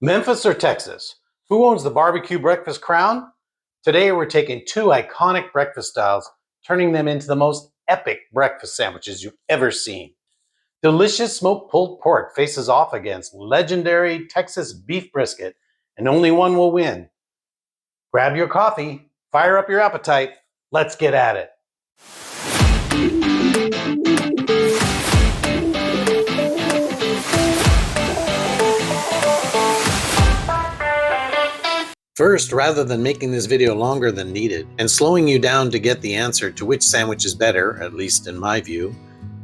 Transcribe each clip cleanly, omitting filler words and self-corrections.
Memphis or Texas? Who owns the barbecue breakfast crown? Today we're taking two iconic breakfast styles, turning them into the most epic breakfast sandwiches you've ever seen. Delicious smoked pulled pork faces off against legendary Texas beef brisket, and only one will win. Grab your coffee, fire up your appetite, let's get at it. First, rather than making this video longer than needed and slowing you down to get the answer to which sandwich is better, at least in my view,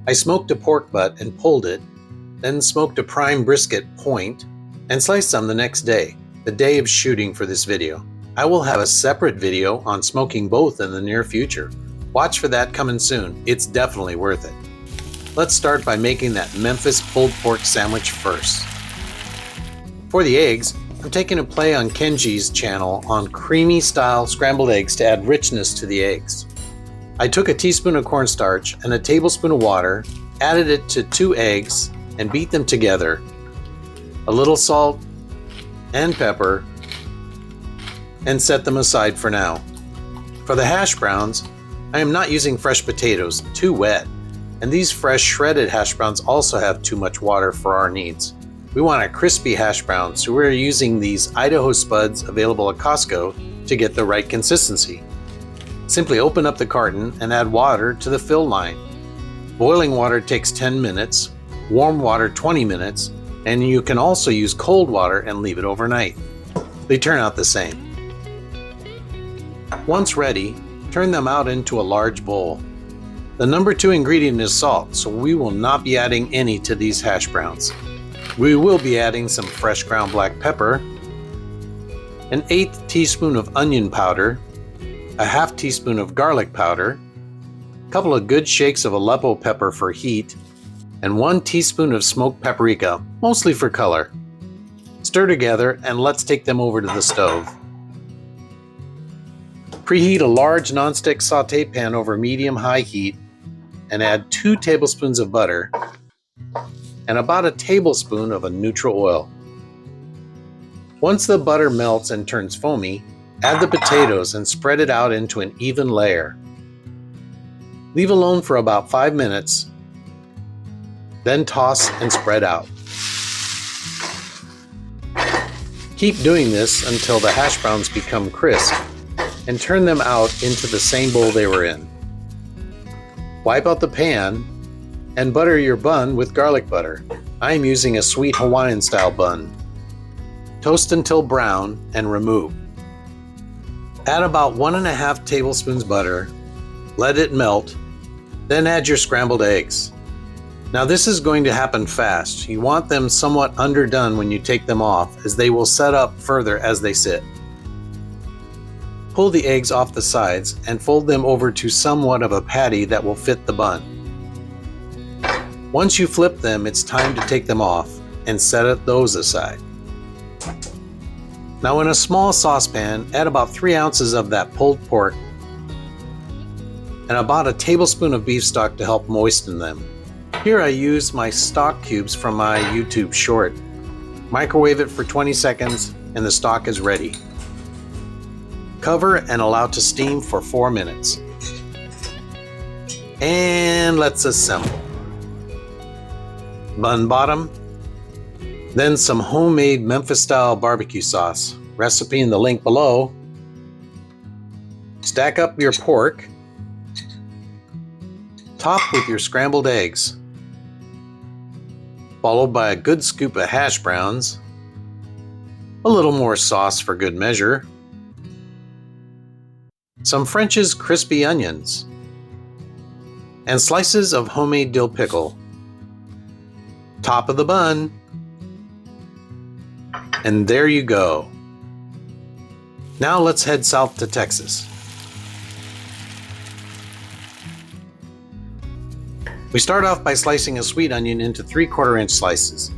I smoked a pork butt and pulled it, then smoked a prime brisket point, and sliced some the next day, the day of shooting for this video. I will have a separate video on smoking both in the near future. Watch for that coming soon. It's definitely worth it. Let's start by making that Memphis pulled pork sandwich first. For the eggs, I'm taking a play on Kenji's channel on creamy style scrambled eggs to add richness to the eggs. I took a teaspoon of cornstarch and a tablespoon of water, added it to 2 eggs, and beat them together. A little salt and pepper, and set them aside for now. For the hash browns, I am not using fresh potatoes, too wet, and these fresh shredded hash browns also have too much water for our needs. We want a crispy hash brown, so we're using these Idaho spuds available at Costco to get the right consistency. Simply open up the carton and add water to the fill line. Boiling water takes 10 minutes, warm water 20 minutes, and you can also use cold water and leave it overnight. They turn out the same. Once ready, turn them out into a large bowl. The number 2 ingredient is salt, so we will not be adding any to these hash browns. We will be adding some fresh ground black pepper, an 1/8 teaspoon of onion powder, a 1/2 teaspoon of garlic powder, a couple of good shakes of Aleppo pepper for heat, and 1 teaspoon of smoked paprika, mostly for color. Stir together and let's take them over to the stove. Preheat a large nonstick saute pan over medium-high heat and add 2 tablespoons of butter and about a tablespoon of a neutral oil. Once the butter melts and turns foamy, add the potatoes and spread it out into an even layer. Leave alone for about 5 minutes, then toss and spread out. Keep doing this until the hash browns become crisp, and turn them out into the same bowl they were in. Wipe out the pan and butter your bun with garlic butter. I am using a sweet Hawaiian style bun. Toast until brown and remove. Add about 1.5 tablespoons butter, let it melt, then add your scrambled eggs. Now this is going to happen fast. You want them somewhat underdone when you take them off, as they will set up further as they sit. Pull the eggs off the sides and fold them over to somewhat of a patty that will fit the bun. Once you flip them, it's time to take them off and set those aside. Now in a small saucepan, add about 3 ounces of that pulled pork and about a tablespoon of beef stock to help moisten them. Here I use my stock cubes from my YouTube short. Microwave it for 20 seconds and the stock is ready. Cover and allow to steam for 4 minutes. And let's assemble. Bun bottom, then some homemade Memphis style barbecue sauce. Recipe in the link below. Stack up your pork. Top with your scrambled eggs. Followed by a good scoop of hash browns. A little more sauce for good measure. Some French's crispy onions. And slices of homemade dill pickle. Top of the bun. And there you go. Now let's head south to Texas. We start off by slicing a sweet onion into 3/4 inch slices.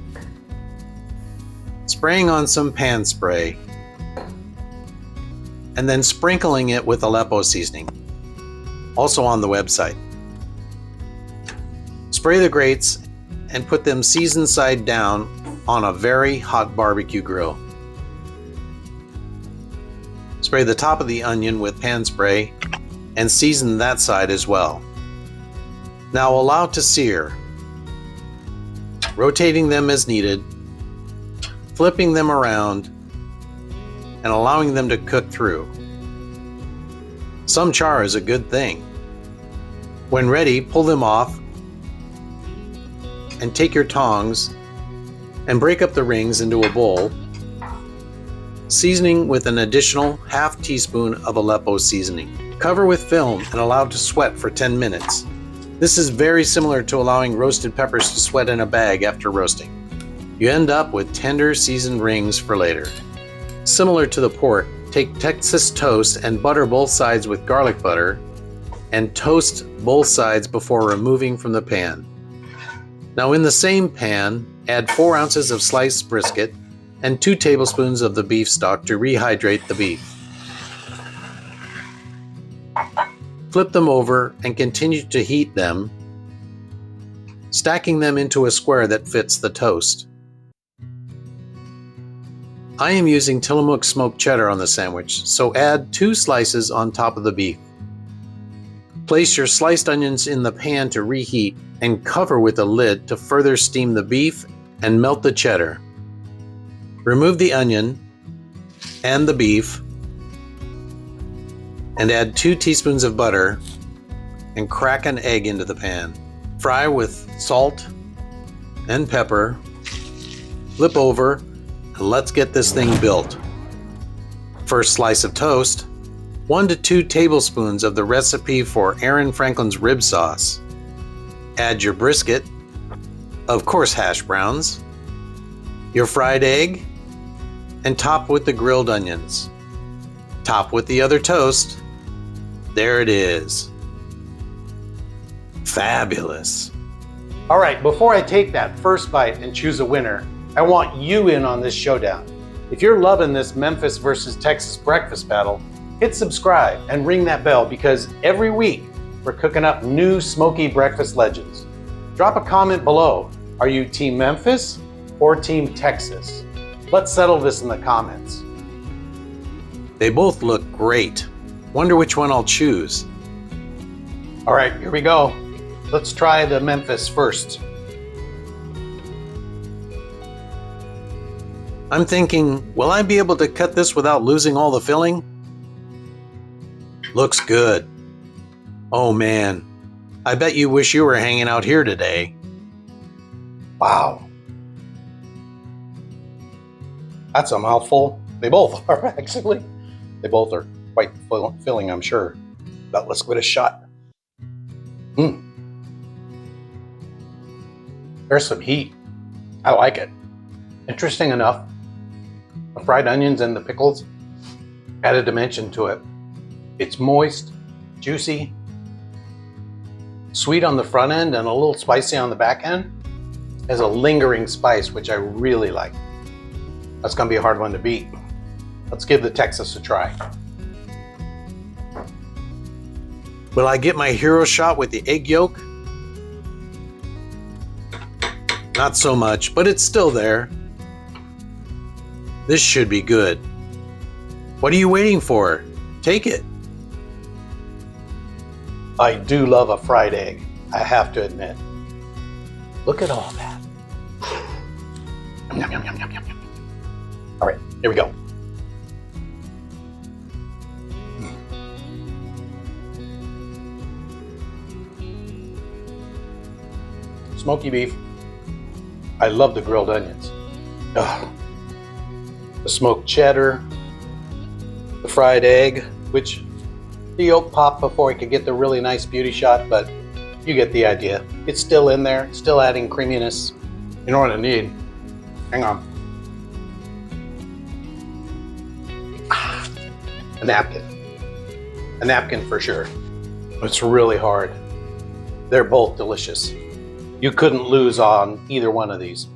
Spraying on some pan spray. And then sprinkling it with Aleppo seasoning. Also on the website. Spray the grates and put them seasoned side down on a very hot barbecue grill. Spray the top of the onion with pan spray and season that side as well. Now allow to sear, rotating them as needed, flipping them around, and allowing them to cook through. Some char is a good thing. When ready, pull them off and take your tongs and break up the rings into a bowl, seasoning with an additional half teaspoon of Aleppo seasoning. Cover with film and allow to sweat for 10 minutes. This is very similar to allowing roasted peppers to sweat in a bag after roasting. You end up with tender seasoned rings for later. Similar to the pork, take Texas toast and butter both sides with garlic butter and toast both sides before removing from the pan. Now in the same pan, add 4 ounces of sliced brisket and 2 tablespoons of the beef stock to rehydrate the beef. Flip them over and continue to heat them, stacking them into a square that fits the toast. I am using Tillamook smoked cheddar on the sandwich, so add 2 slices on top of the beef. Place your sliced onions in the pan to reheat and cover with a lid to further steam the beef and melt the cheddar. Remove the onion and the beef and add 2 teaspoons of butter and crack an egg into the pan. Fry with salt and pepper, flip over, and let's get this thing built. First slice of toast, 1 to 2 tablespoons of the recipe for Aaron Franklin's rib sauce. Add your brisket, of course hash browns, your fried egg, and top with the grilled onions. Top with the other toast. There it is. Fabulous. All right, before I take that first bite and choose a winner, I want you in on this showdown. If you're loving this Memphis versus Texas breakfast battle, hit subscribe and ring that bell because every week we're cooking up new smoky breakfast legends. Drop a comment below. Are you Team Memphis or Team Texas? Let's settle this in the comments. They both look great. Wonder which one I'll choose. All right, here we go. Let's try the Memphis first. I'm thinking, will I be able to cut this without losing all the filling? Looks good. Oh man, I bet you wish you were hanging out here today. Wow. That's a mouthful. They both are actually. They both are quite filling, I'm sure. But let's give it a shot. There's some heat. I like it. Interesting enough, the fried onions and the pickles add a dimension to it. It's moist, juicy, sweet on the front end and a little spicy on the back end. It has a lingering spice, which I really like. That's gonna be a hard one to beat. Let's give the Texas a try. Will I get my hero shot with the egg yolk? Not so much, but it's still there. This should be good. What are you waiting for? Take it. I do love a fried egg, I have to admit. Look at all that. Yum, yum, yum, yum, yum, yum. All right, here we go. Smoky beef. I love the grilled onions. Ugh. The smoked cheddar, the fried egg, which the yolk popped before it could get the really nice beauty shot, but you get the idea. It's still in there, still adding creaminess. You know what I need? Hang on. A napkin. A napkin for sure. It's really hard. They're both delicious. You couldn't lose on either one of these.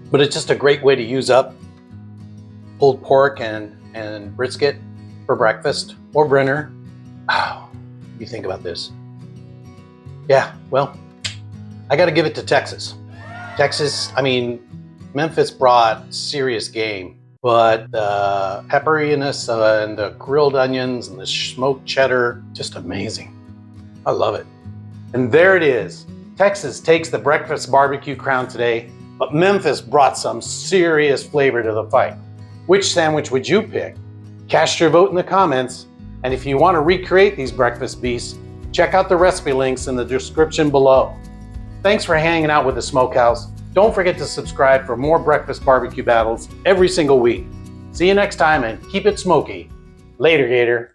But it's just a great way to use up pulled pork and brisket for breakfast or Brinner. Oh, you think about this. Yeah, well, I got to give it to Texas. Texas, I mean, Memphis brought serious game But the pepperiness and the grilled onions and the smoked cheddar, just amazing. I love it. And there it is. Texas takes the breakfast barbecue crown today, but Memphis brought some serious flavor to the fight. Which sandwich would you pick? Cast your vote in the comments. And if you want to recreate these breakfast beasts, check out the recipe links in the description below. Thanks for hanging out with the Smokehouse. Don't forget to subscribe for more breakfast barbecue battles every single week. See you next time and keep it smoky. Later, Gator.